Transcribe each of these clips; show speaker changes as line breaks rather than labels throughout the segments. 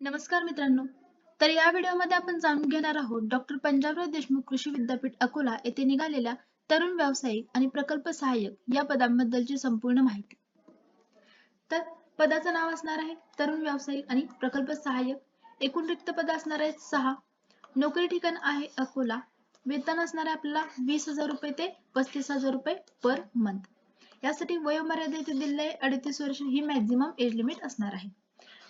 नमस्कार मित्रांनो. तर या व्हिडिओमध्ये आपण जाणून घेणार आहोत डॉक्टर पंजाबराव देशमुख कृषी विद्यापीठ अकोला येथे निघालेल्या तरुण व्यावसायिक आणि प्रकल्प सहाय्यक या पदांबद्दलची संपूर्ण माहिती. तर पदाचं नाव असणार आहे तरुण व्यावसायिक आणि प्रकल्प सहाय्यक. एकूण रिक्त पद असणार आहेत 6. नोकरी ठिकाण आहे अकोला. वेतन असणार आहे आपल्याला 20,000 रुपये ते 35,000 रुपये पर मंथ. यासाठी वयोमर्यादा इथे दिलेली आहे 38 वर्ष ही मॅक्झिमम एज लिमिट असणार आहे.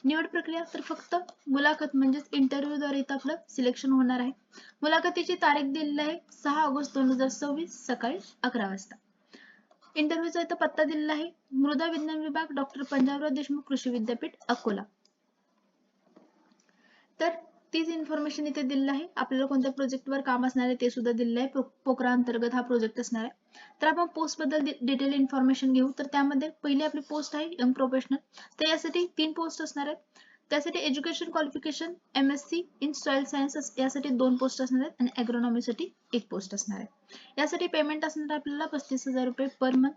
निवड प्रक्रिया तर फक्त मुलाखत म्हणजेच इंटरव्ह्यू द्वारे इथं आपलं सिलेक्शन होणार आहे. मुलाखतीची तारीख दिलेली आहे 6 ऑगस्ट 2026 सकाळी 11 वाजता. इंटरव्ह्यूचा इथं पत्ता दिलेला आहे मृदा विज्ञान विभाग डॉक्टर पंजाबराव देशमुख कृषी विद्यापीठ अकोला. तर तीच इन्फॉर्मेशन इथे दिलेली आहे. आपल्याला कोणत्या प्रोजेक्टवर काम असणार आहे ते सुद्धा दिलेलं आहे. पोखरा अंतर्गत हा प्रोजेक्ट असणार आहे. तर आपण पोस्ट बद्दल डिटेल इन्फॉर्मेशन घेऊ. तर त्यामध्ये पहिली आपली पोस्ट आहे यंग प्रोफेशनल. तर यासाठी 3 पोस्ट असणार आहेत. त्यासाठी education qualification MSc in soil science यासाठी 2 पोस्ट असणार आहेत आणि ॲग्रोनॉमीसाठी 1 पोस्ट असणार आहे. यासाठी पेमेंट असणार आहे आपल्याला 35,000 रुपये पर मंथ.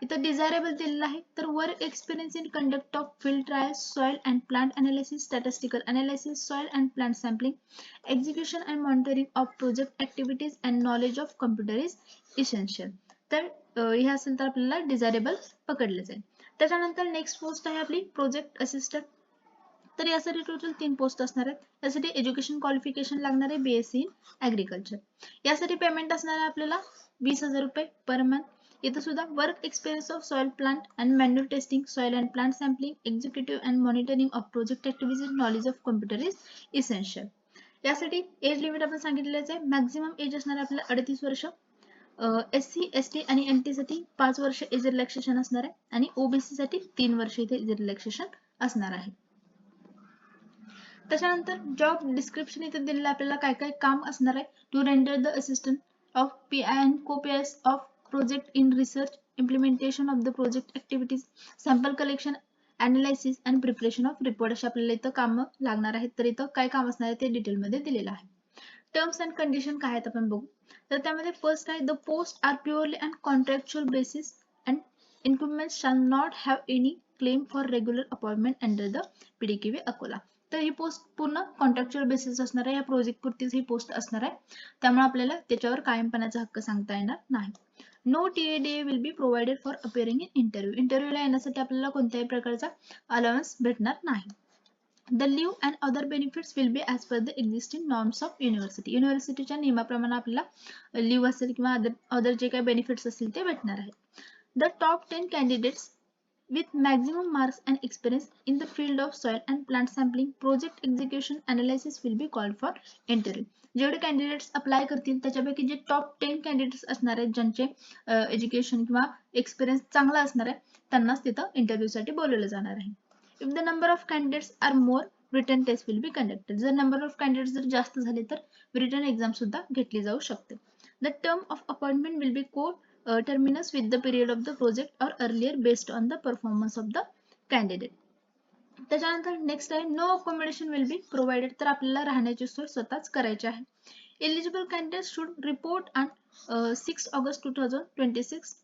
इथं डिझायरेबल दिलेलं आहे तर work experience in conduct of field trials soil and plant analysis statistical analysis soil and plant sampling execution and monitoring of project activities and knowledge of computer is essential. तर हे असेल तर आपल्याला desirable पकडले जाईल. त्याच्यानंतर नेक्स्ट पोस्ट आहे आपली प्रोजेक्ट असिस्टंट. तर यासाठी टोटल 3 पोस्ट असणार आहेत. यासाठी एज्युकेशन क्वालिफिकेशन लागणार आहे BSc इन ॲग्रिकल्चर. यासाठी पेमेंट असणार आहे आपल्याला 20,000 रुपये पर मंथ. इथं सुद्धा work experience of soil plant and manual testing soil and plant sampling executive and monitoring of project activities knowledge of computer is essential. यासाठी एज लिमिट आपण सांगितलेलंच आहे. मॅक्झिमम एज असणार आहे आपल्याला 38 वर्ष. SC ST आणि NT साठी 5 वर्ष एज रिलॅक्सेशन असणार आहे आणि OBC साठी 3 वर्ष इथे एज रिलॅक्सेशन असणार आहे. त्याच्यानंतर जॉब डिस्क्रिप्शन इथे दिलेलं आपल्याला काय काय काम असणार आहे. To render the assistant of PI and co-PIs of project in research implementation of the project activities sample collection analysis and preparation of report अशा आपल्याला इथं काम लागणार आहेत. तर इथं काय काम असणार आहे ते डिटेलमध्ये दिलेलं आहे. टर्म्स अँड कंडिशन काय आहेत आपण बघू. तर त्यामध्ये फर्स्ट आहे the post are purely and contractual basis and incumbent shall not have any claim for regular appointment under the PDKV Akola. तर ही पोस्ट पूर्ण कॉन्ट्रॅक्च्युअल बेसिस असणार आहे. या प्रोजेक्ट पुरतीच ही पोस्ट असणार आहे. त्यामुळे आपल्याला त्याच्यावर कायमपणाचा हक्क सांगता येणार नाही. No TADA will be provided for appearing in interview. इंटरव्ह्यूला येण्यासाठी आपल्याला कोणत्याही प्रकारचा अलाउन्स भेटणार नाही. The leave and other benefits will be as per the existing norms of university. युनिव्हर्सिटीच्या नियमाप्रमाणे आपल्याला लीव्ह असेल किंवा अदर जे काही बेनिफिट्स असतील ते भेटणार आहेत. The top 10 candidates with maximum marks and experience in the field of soil and plant sampling, project execution analysis will be called for interview. जेवढे कॅन्डिडेट्स अप्लाय करतील त्याच्यापैकी जे टॉप 10 कॅन्डिडेट्स असणार आहेत ज्यांचे एज्युकेशन किंवा एक्सपिरियन्स चांगला असणार आहे त्यांनाच तिथं इंटरव्ह्यूसाठी बोलवलं जाणार आहे. If the number of candidates are more, written test will be conducted. जर number of candidates जर जास्त झाले तर written exam सुद्धा घेतली जाऊ शकते. The term of appointment will be co-terminus with the period of the project or earlier based on the performance of the candidate. त्याच्यानंतर नेक्स्ट आहे no accommodation will be provided. तर आपल्याला राहण्याची सोय स्वतःच करायची आहे. Eligible candidate should report on 6 August 2026.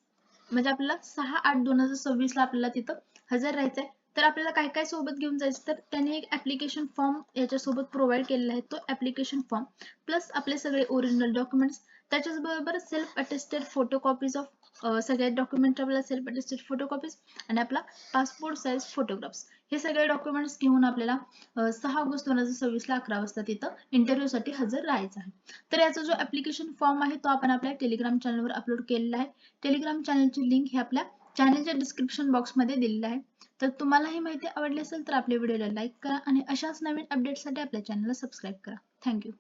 म्हणजे आपल्याला 6/8/2026 ला आपल्याला तिथं हजर राहायचं आहे. तर आपल्याला काय काय सोबत घेऊन जायचं तर त्यांनी एक ऍप्लिकेशन फॉर्म याच्यासोबत प्रोव्हाइड केलेला आहे. तो ऍप्लिकेशन फॉर्म प्लस आपले सगळे ओरिजिनल डॉक्युमेंट्स त्याच्याचबरोबर सेल्फ अटेस्टेड फोटोकॉपीज ऑफ सगळ्या डॉक्युमेंट आपल्याला सेल्फ अटेस्टेड फोटोकॉपीज आणि आपला पासपोर्ट साईज फोटोग्राफ्स हे सगळे डॉक्युमेंट्स घेऊन आपल्याला 6 ऑगस्ट 2026 ला 11 वाजता तिथं इंटरव्ह्यूसाठी हजर राहायचं आहे. तर याचा जो ऍप्लिकेशन फॉर्म आहे तो आपण आपल्या टेलिग्राम चॅनलवर अपलोड केलेला आहे. टेलिग्राम चॅनलची लिंक हे आपल्या चॅनलच्या डिस्क्रिप्शन बॉक्समध्ये दिलेलं आहे. तर तुम्हाला ही माहिती आवडली असेल तर आपल्या व्हिडिओला लाईक करा आणि अशाच नवीन अपडेट्ससाठी आपल्या चॅनलला सबस्क्राईब करा. थँक्यू.